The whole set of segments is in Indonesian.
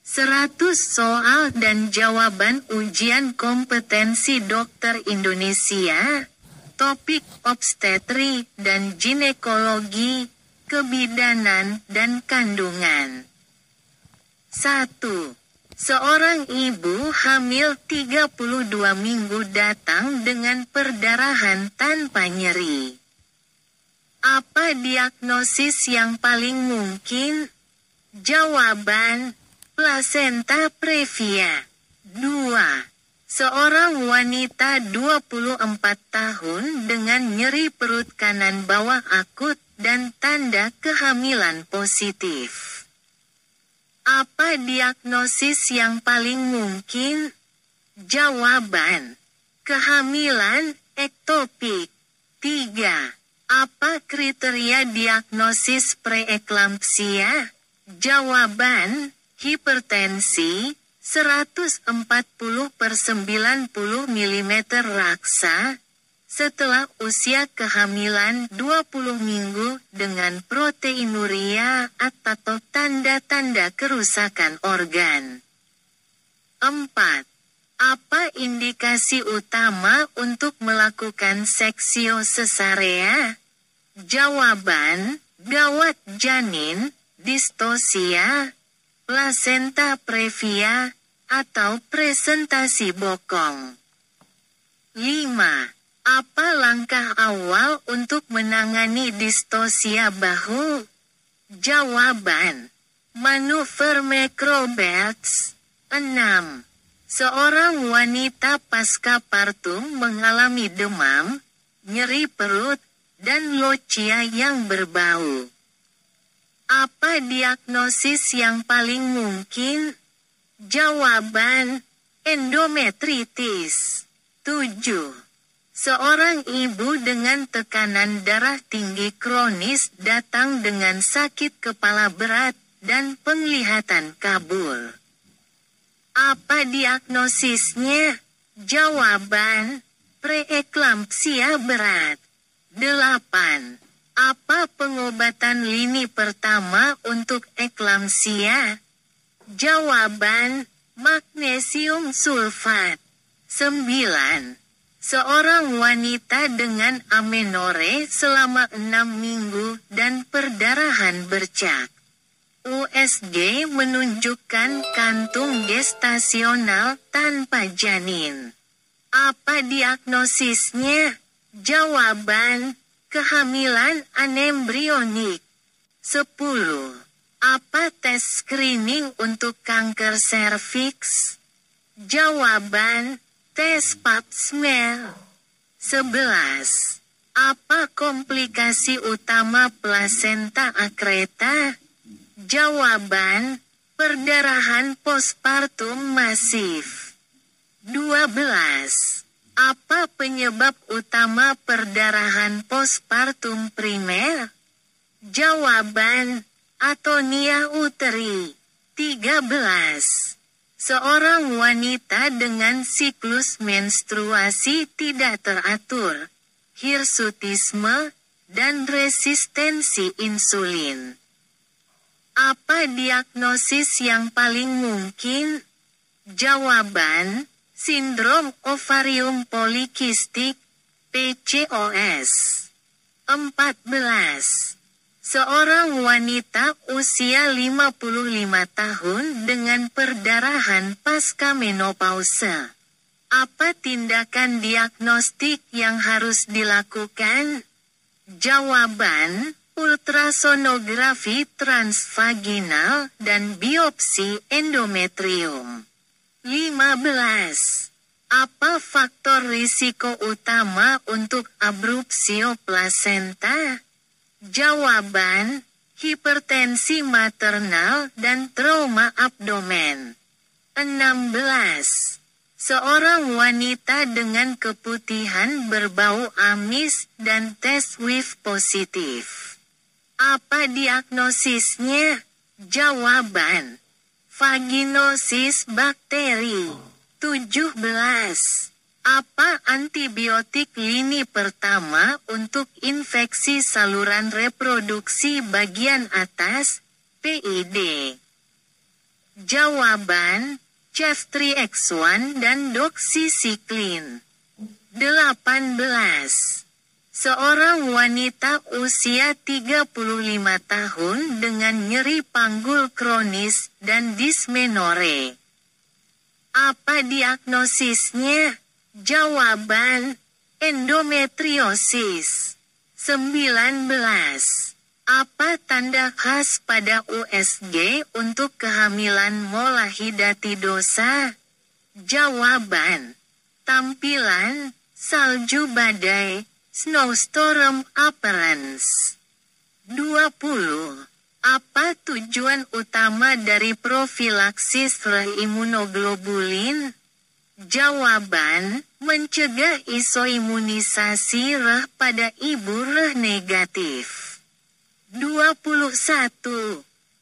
100 soal dan jawaban ujian kompetensi dokter Indonesia, topik obstetri dan ginekologi, kebidanan dan kandungan. 1. Seorang ibu hamil 32 minggu datang dengan perdarahan tanpa nyeri. Apa diagnosis yang paling mungkin? Jawaban: plasenta previa. 2. Seorang wanita 24 tahun dengan nyeri perut kanan bawah akut dan tanda kehamilan positif. Apa diagnosis yang paling mungkin? Jawaban: kehamilan ektopik. 3. Apa kriteria diagnosis preeklampsia? Jawaban: hipertensi, 140/90 mm raksa, setelah usia kehamilan 20 minggu dengan proteinuria atau tanda-tanda kerusakan organ. 4. Apa indikasi utama untuk melakukan seksio sesarea? Jawaban: gawat janin, distosia, plasenta previa, atau presentasi bokong. 5. Apa langkah awal untuk menangani distosia bahu? Jawaban: manuver Macroberts. 6. Seorang wanita pasca partum mengalami demam, nyeri perut, dan lochia yang berbau. Apa diagnosis yang paling mungkin? Jawaban: endometritis. 7. Seorang ibu dengan tekanan darah tinggi kronis datang dengan sakit kepala berat dan penglihatan kabul. Apa diagnosisnya? Jawaban: preeklampsia berat. 8. Apa pengobatan lini pertama untuk eklampsia? Jawaban: magnesium sulfat. 9. Seorang wanita dengan amenore selama 6 minggu dan perdarahan bercak. USG menunjukkan kantung gestasional tanpa janin. Apa diagnosisnya? Jawaban: kehamilan anembrionik. 10. Apa tes screening untuk kanker serviks? Jawaban: tes pap smear. 11. Apa komplikasi utama plasenta akreta? Jawaban: perdarahan postpartum masif. 12. Apa penyebab utama perdarahan postpartum primer? Jawaban: atonia uteri. 13. Seorang wanita dengan siklus menstruasi tidak teratur, hirsutisme, dan resistensi insulin. Apa diagnosis yang paling mungkin? Jawaban: sindrom ovarium polikistik, PCOS. 14. Seorang wanita usia 55 tahun dengan perdarahan pasca menopause. Apa tindakan diagnostik yang harus dilakukan? Jawaban: ultrasonografi transvaginal dan biopsi endometrium. 15. Apa faktor risiko utama untuk abrupsio plasenta? Jawaban: hipertensi maternal dan trauma abdomen. 16. Seorang wanita dengan keputihan berbau amis dan tes WIF positif. Apa diagnosisnya? Jawaban: vaginosis bakteri. 17. Apa antibiotik lini pertama untuk infeksi saluran reproduksi bagian atas, PID? Jawaban, ceftriaxone dan doxycycline. 18. Seorang wanita usia 35 tahun dengan nyeri panggul kronis dan dismenore. Apa diagnosisnya? Jawaban, endometriosis. 19. Apa tanda khas pada USG untuk kehamilan molahidatidosa? Jawaban, tampilan, salju badai, snowstorm appearance. 20. Apa tujuan utama dari profilaksis imunoglobulin? Jawaban, mencegah isoimunisasi reh pada ibu reh negatif. 21.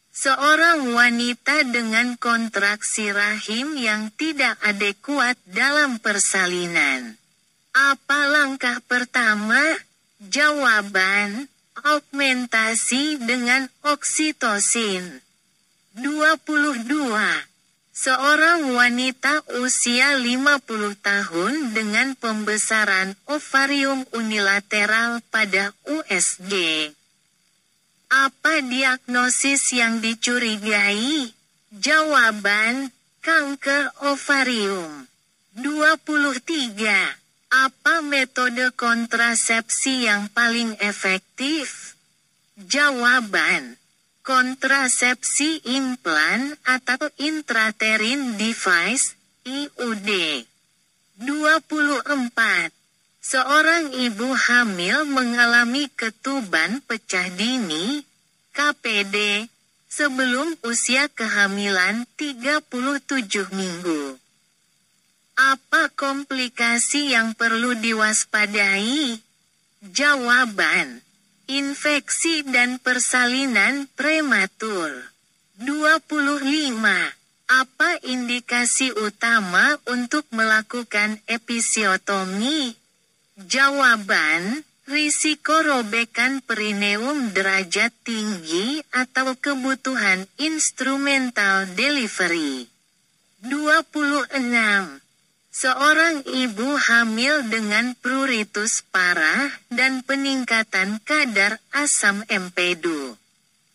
Seorang wanita dengan kontraksi rahim yang tidak adekuat dalam persalinan. Apa langkah pertama? Jawaban, augmentasi dengan oksitosin. 22. Seorang wanita usia 50 tahun dengan pembesaran ovarium unilateral pada USG. Apa diagnosis yang dicurigai? Jawaban, kanker ovarium. 23. Apa metode kontrasepsi yang paling efektif? Jawaban, kontrasepsi implan atau intrauterine device, IUD. 24. Seorang ibu hamil mengalami ketuban pecah dini, KPD, sebelum usia kehamilan 37 minggu. Apa komplikasi yang perlu diwaspadai? Jawaban, infeksi dan persalinan prematur. 25. Apa indikasi utama untuk melakukan episiotomi? Jawaban, risiko robekan perineum derajat tinggi atau kebutuhan instrumental delivery. 26. Seorang ibu hamil dengan pruritus parah dan peningkatan kadar asam empedu.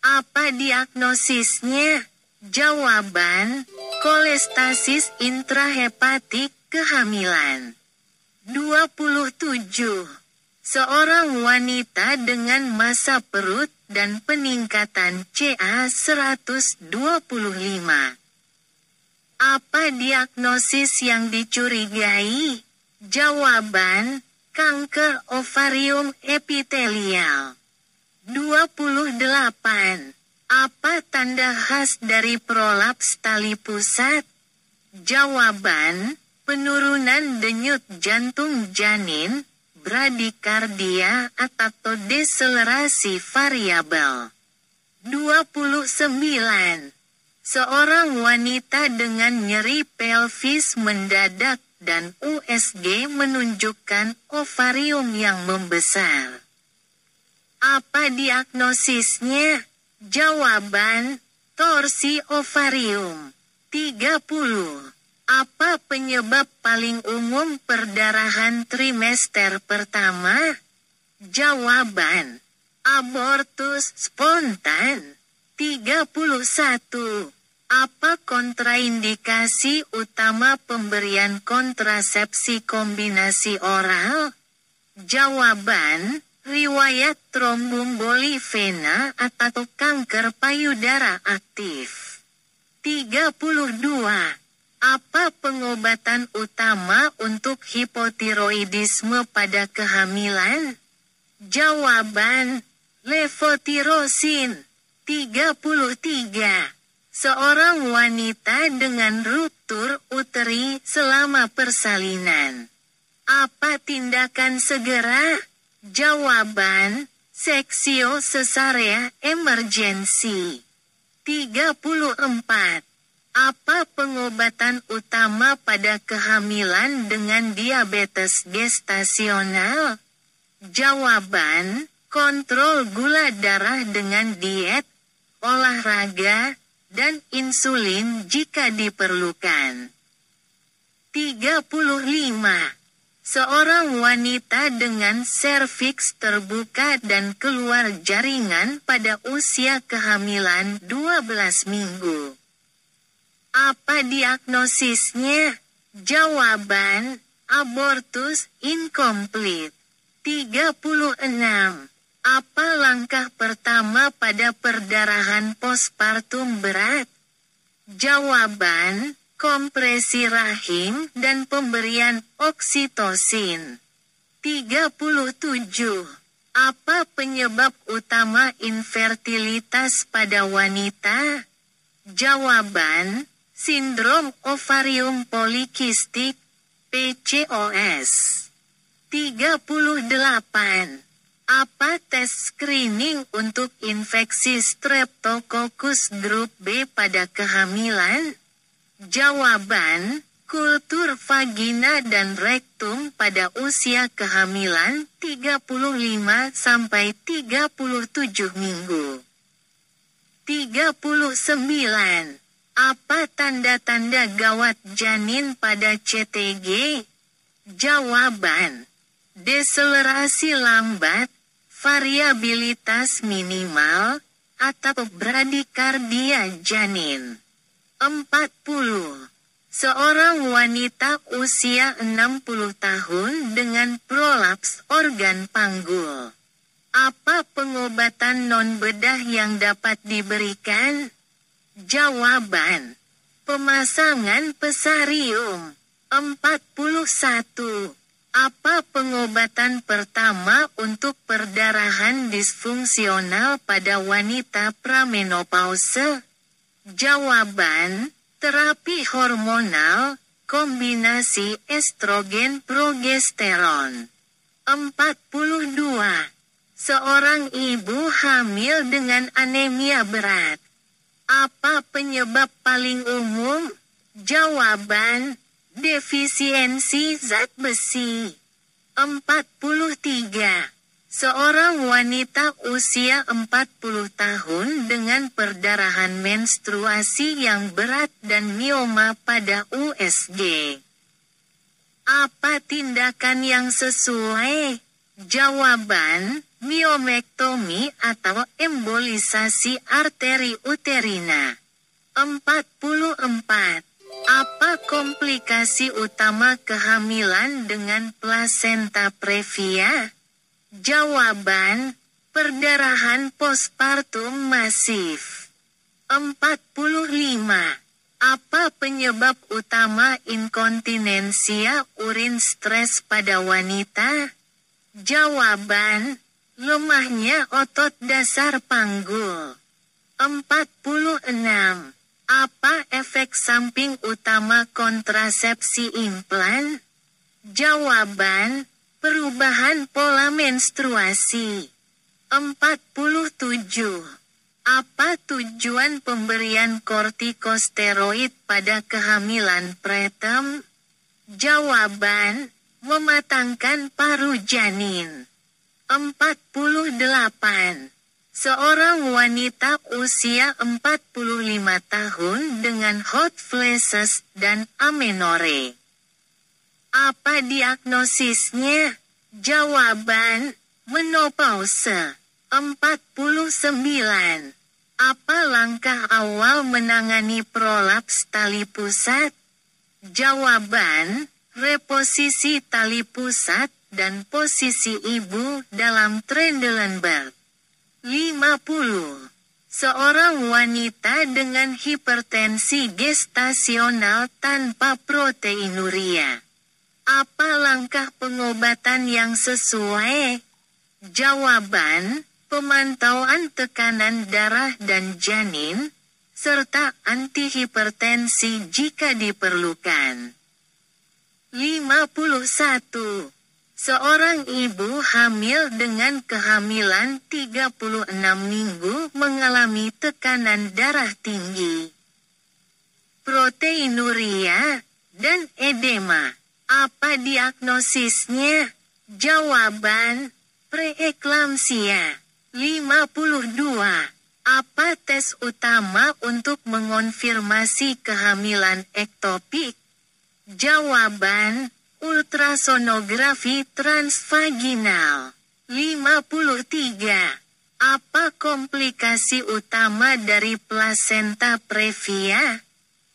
Apa diagnosisnya? Jawaban, kolestasis intrahepatik kehamilan. 27. Seorang wanita dengan massa perut dan peningkatan CA125. Apa diagnosis yang dicurigai? Jawaban, kanker ovarium epitelial. 28. Apa tanda khas dari prolaps tali pusat? Jawaban, penurunan denyut jantung janin, bradikardia atau deselerasi variabel. 29. Seorang wanita dengan nyeri pelvis mendadak dan USG menunjukkan ovarium yang membesar. Apa diagnosisnya? Jawaban, torsi ovarium. 30. Apa penyebab paling umum perdarahan trimester pertama? Jawaban, abortus spontan. 31. Apa kontraindikasi utama pemberian kontrasepsi kombinasi oral? Jawaban, riwayat tromboemboli vena atau kanker payudara aktif. 32. Apa pengobatan utama untuk hipotiroidisme pada kehamilan? Jawaban, levotirosin. 33. Seorang wanita dengan ruptur uteri selama persalinan. Apa tindakan segera? Jawaban, seksio sesarea emergensi. 34. Apa pengobatan utama pada kehamilan dengan diabetes gestasional? Jawaban, kontrol gula darah dengan diet, olahraga, dan insulin jika diperlukan. 35. Seorang wanita dengan serviks terbuka dan keluar jaringan pada usia kehamilan 12 minggu. Apa diagnosisnya? Jawaban, abortus incomplete. 36. Apa langkah pertama pada perdarahan postpartum berat? Jawaban, kompresi rahim dan pemberian oksitosin. 37. Apa penyebab utama infertilitas pada wanita? Jawaban, sindrom ovarium polikistik, PCOS. 38. Apa tes screening untuk infeksi Streptococcus grup B pada kehamilan? Jawaban, kultur vagina dan rektum pada usia kehamilan 35-37 minggu. 39. Apa tanda-tanda gawat janin pada CTG? Jawaban, deselerasi lambat, variabilitas minimal, atau bradikardia janin. 40. Seorang wanita usia 60 tahun dengan prolaps organ panggul. Apa pengobatan non-bedah yang dapat diberikan? Jawaban, pemasangan pesarium. 41. Apa pengobatan pertama untuk perdarahan disfungsional pada wanita pramenopause? Jawaban, terapi hormonal, kombinasi estrogen-progesteron. 42. Seorang ibu hamil dengan anemia berat. Apa penyebab paling umum? Jawaban, defisiensi zat besi. 43. Seorang wanita usia 40 tahun dengan perdarahan menstruasi yang berat dan mioma pada USG. Apa tindakan yang sesuai? Jawaban, miomektomi atau embolisasi arteri uterina. 44. Apa komplikasi utama kehamilan dengan plasenta previa? Jawaban, perdarahan postpartum masif. 45. Apa penyebab utama inkontinensia urin stres pada wanita? Jawaban, lemahnya otot dasar panggul. 46. Apa efek samping utama kontrasepsi implan? Jawaban, perubahan pola menstruasi. 47. Apa tujuan pemberian kortikosteroid pada kehamilan preterm? Jawaban, mematangkan paru janin. 48. Seorang wanita usia 45 tahun dengan hot flashes dan amenore. Apa diagnosisnya? Jawaban, menopause. 49. Apa langkah awal menangani prolaps tali pusat? Jawaban, reposisi tali pusat dan posisi ibu dalam Trendelenburg. 50. Seorang wanita dengan hipertensi gestasional tanpa proteinuria. Apa langkah pengobatan yang sesuai? Jawaban, pemantauan tekanan darah dan janin, serta antihipertensi jika diperlukan. 51. Seorang ibu hamil dengan kehamilan 36 minggu mengalami tekanan darah tinggi, proteinuria, dan edema. Apa diagnosisnya? Jawaban, preeklamsia. 52. Apa tes utama untuk mengonfirmasi kehamilan ektopik? Jawaban, ultrasonografi transvaginal. 53. Apa komplikasi utama dari plasenta previa?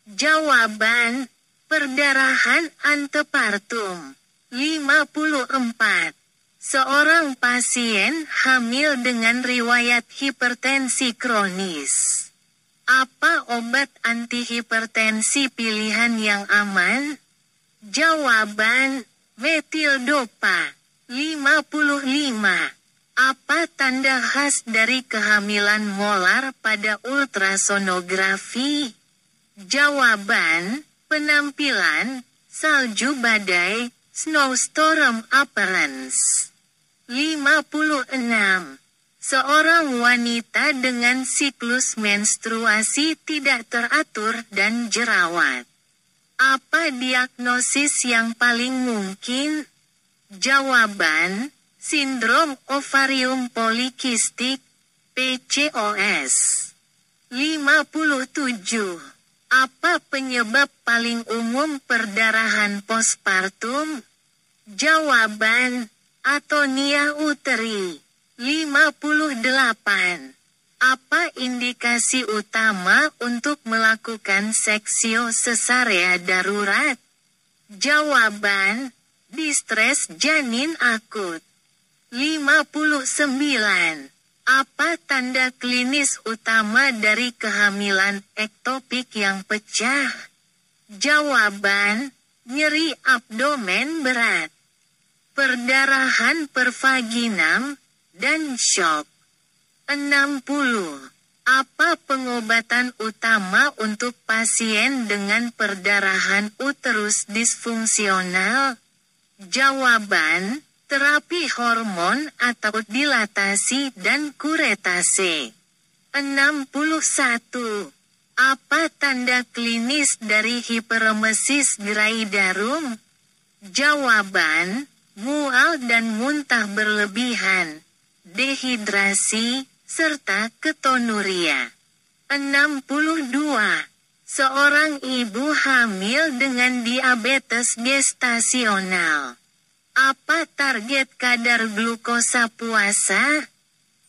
Jawaban, perdarahan antepartum. 54. Seorang pasien hamil dengan riwayat hipertensi kronis. Apa obat antihipertensi pilihan yang aman? Jawaban, metildopa. 55. Apa tanda khas dari kehamilan molar pada ultrasonografi? Jawaban, penampilan, salju badai, snowstorm appearance. 56. Seorang wanita dengan siklus menstruasi tidak teratur dan jerawat. Apa diagnosis yang paling mungkin? Jawaban, sindrom ovarium polikistik, PCOS. 57. Apa penyebab paling umum perdarahan postpartum? Jawaban, atonia uteri. 58. Apa indikasi utama untuk melakukan seksio sesarea darurat? Jawaban, distres janin akut. 59. Apa tanda klinis utama dari kehamilan ektopik yang pecah? Jawaban, nyeri abdomen berat, perdarahan pervaginam, dan shock. 60. Apa pengobatan utama untuk pasien dengan perdarahan uterus disfungsional? Jawaban, terapi hormon atau dilatasi dan kuretase. 61. Apa tanda klinis dari hiperemesis gravidarum? Jawaban, mual dan muntah berlebihan, dehidrasi, serta ketonuria. 62. Seorang ibu hamil dengan diabetes gestasional. Apa target kadar glukosa puasa?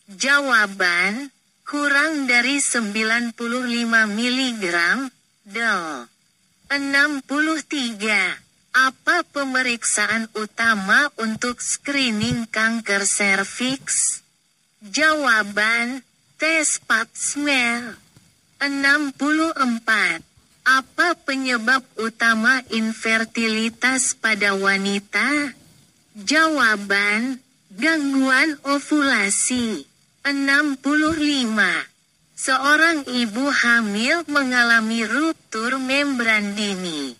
Jawaban, kurang dari 95 mg, del. 63. Apa pemeriksaan utama untuk screening kanker serviks? Jawaban, tes pap smear. 64. Apa penyebab utama infertilitas pada wanita? Jawaban, gangguan ovulasi. 65. Seorang ibu hamil mengalami ruptur membran dini.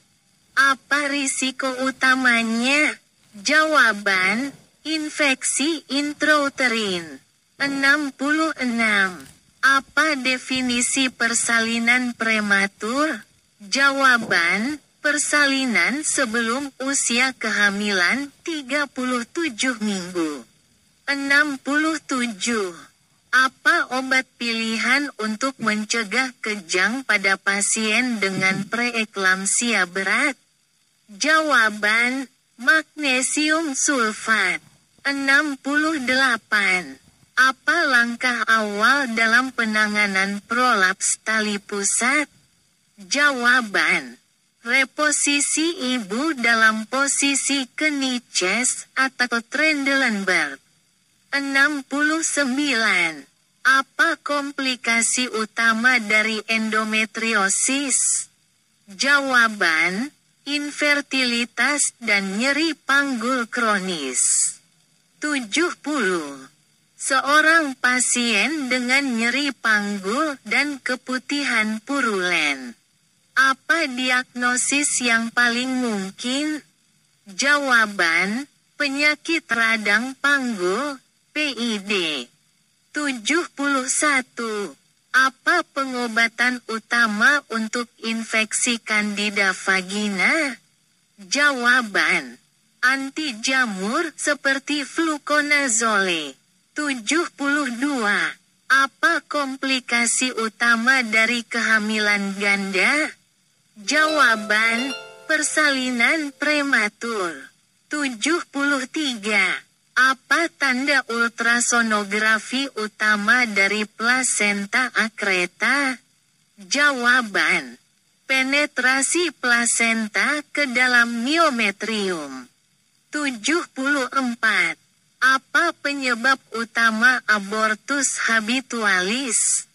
Apa risiko utamanya? Jawaban, infeksi intrauterin. 66. Apa definisi persalinan prematur? Jawaban, persalinan sebelum usia kehamilan 37 minggu. 67. Apa obat pilihan untuk mencegah kejang pada pasien dengan preeklamsia berat? Jawaban, magnesium sulfat. 68. Apa langkah awal dalam penanganan prolaps tali pusat? Jawaban, reposisi ibu dalam posisi Kniches atau Trendelenburg. 69. Apa komplikasi utama dari endometriosis? Jawaban, infertilitas dan nyeri panggul kronis. 70. Seorang pasien dengan nyeri panggul dan keputihan purulen. Apa diagnosis yang paling mungkin? Jawaban, penyakit radang panggul, PID. 71. Apa pengobatan utama untuk infeksi Candida vagina? Jawaban, anti jamur seperti fluconazole. 72. Apa komplikasi utama dari kehamilan ganda? Jawaban, persalinan prematur. 73. Apa tanda ultrasonografi utama dari plasenta akreta? Jawaban, penetrasi plasenta ke dalam miometrium. 74. Apa penyebab utama abortus habitualis?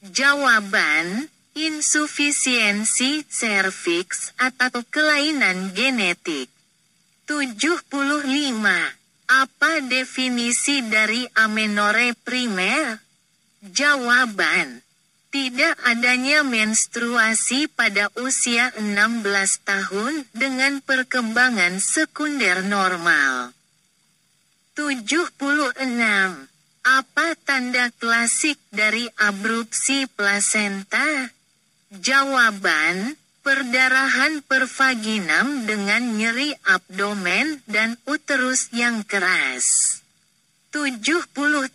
Jawaban, insufisiensi serviks atau kelainan genetik. 75. Apa definisi dari amenore primer? Jawaban, tidak adanya menstruasi pada usia 16 tahun dengan perkembangan sekunder normal. 76. Apa tanda klasik dari abrupsi plasenta? Jawaban, perdarahan pervaginam dengan nyeri abdomen dan uterus yang keras. 77.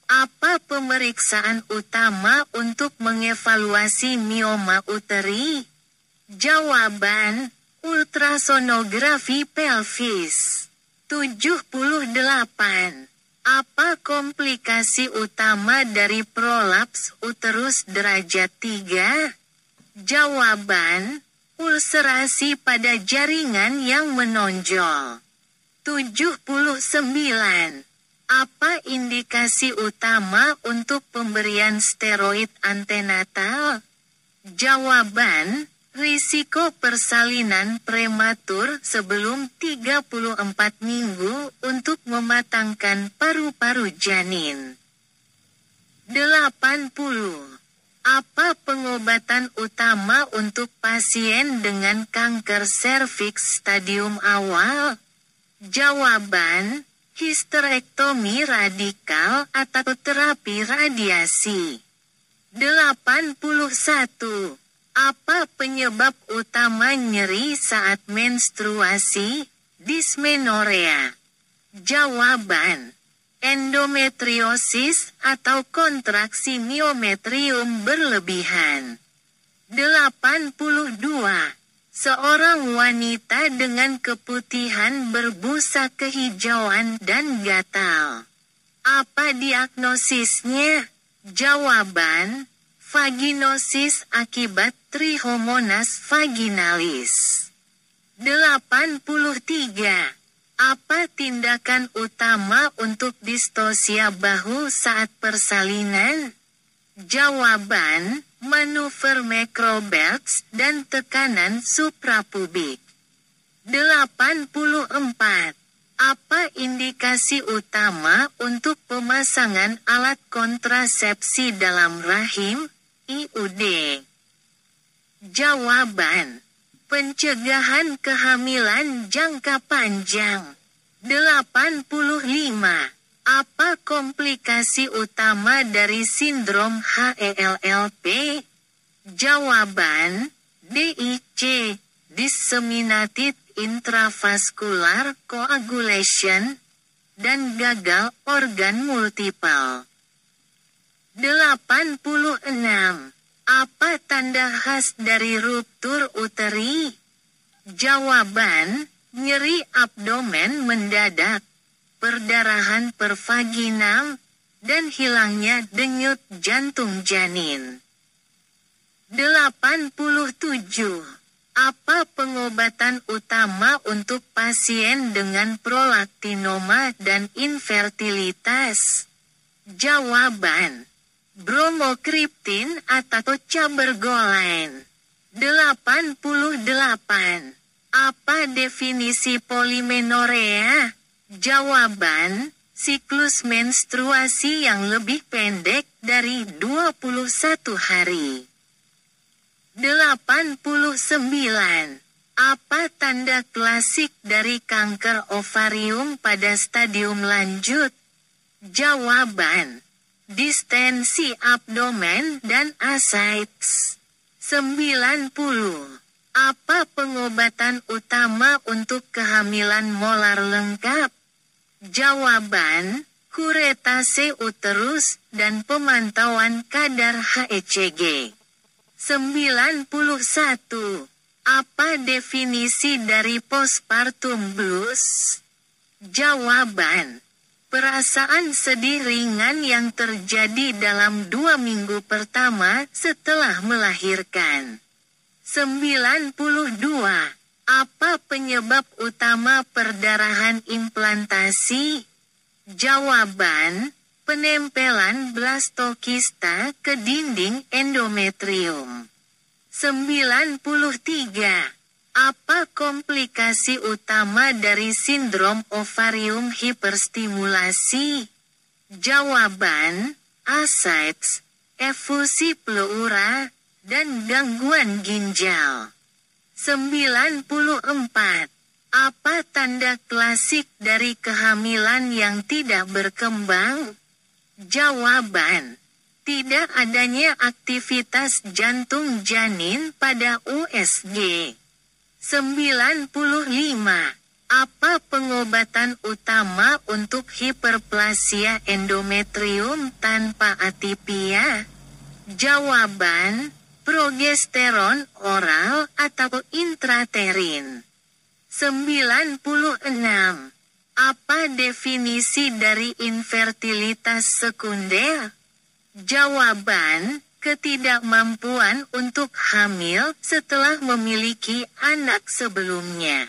Apa pemeriksaan utama untuk mengevaluasi mioma uteri? Jawaban, ultrasonografi pelvis. 78. Apa komplikasi utama dari prolaps uterus derajat 3? Jawaban, ulserasi pada jaringan yang menonjol. 79. Apa indikasi utama untuk pemberian steroid antenatal? Jawaban, risiko persalinan prematur sebelum 34 minggu untuk mematangkan paru-paru janin. 80. Apa pengobatan utama untuk pasien dengan kanker serviks stadium awal? Jawaban, histerektomi radikal atau terapi radiasi. 81. Apa penyebab utama nyeri saat menstruasi? Dysmenorrhea. Jawaban, endometriosis atau kontraksi miometrium berlebihan. 82. Seorang wanita dengan keputihan berbusa kehijauan dan gatal. Apa diagnosisnya? Jawaban, vaginosis akibat trichomonas vaginalis. 83. Apa tindakan utama untuk distosia bahu saat persalinan? Jawaban, manuver macrobelts dan tekanan suprapubik. 84. Apa indikasi utama untuk pemasangan alat kontrasepsi dalam rahim, IUD? Jawaban, pencegahan kehamilan jangka panjang. 85. Apa komplikasi utama dari sindrom HELLP? Jawaban, DIC, disseminated intravascular coagulation, dan gagal organ multiple. 86. Apa tanda khas dari ruptur uteri? Jawaban, nyeri abdomen mendadak, perdarahan pervaginam, dan hilangnya denyut jantung janin. 87. Apa pengobatan utama untuk pasien dengan prolaktinoma dan infertilitas? Jawaban, bromokriptin atau cabergoline. 88. Apa definisi polimenorea? Jawaban, siklus menstruasi yang lebih pendek dari 21 hari. 89. Apa tanda klasik dari kanker ovarium pada stadium lanjut? Jawaban, distensi abdomen dan ascites. 90. Apa pengobatan utama untuk kehamilan molar lengkap? Jawaban, kuretase uterus, dan pemantauan kadar HCG. 91. Apa definisi dari postpartum blues? Jawaban: perasaan sedih ringan yang terjadi dalam 2 minggu pertama setelah melahirkan. 92. Apa penyebab utama perdarahan implantasi? Jawaban: penempelan blastokista ke dinding endometrium. 93. Apa komplikasi utama dari sindrom ovarium hiperstimulasi? Jawaban: ascites, efusi pleura, dan gangguan ginjal. 94. Apa tanda klasik dari kehamilan yang tidak berkembang? Jawaban: tidak adanya aktivitas jantung janin pada USG. 95. Apa pengobatan utama untuk hiperplasia endometrium tanpa atipia? Jawaban: progesteron oral atau intraterin. 96. Apa definisi dari infertilitas sekunder? Jawaban: ketidakmampuan untuk hamil setelah memiliki anak sebelumnya.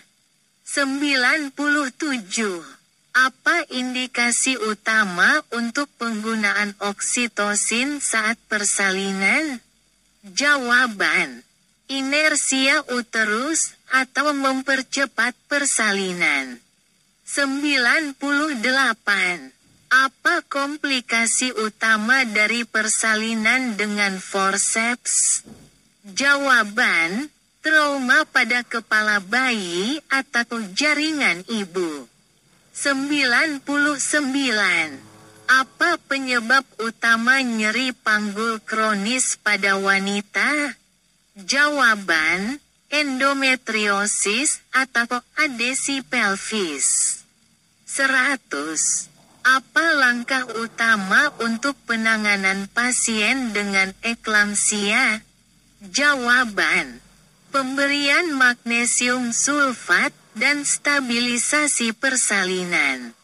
97. Apa indikasi utama untuk penggunaan oksitosin saat persalinan? Jawaban: inersia uterus atau mempercepat persalinan. 98. Apa komplikasi utama dari persalinan dengan forceps? Jawaban: trauma pada kepala bayi atau jaringan ibu. 99. Apa penyebab utama nyeri panggul kronis pada wanita? Jawaban: endometriosis atau adesi pelvis. 100. Apa langkah utama untuk penanganan pasien dengan eklamsia? Jawaban: pemberian magnesium sulfat dan stabilisasi persalinan.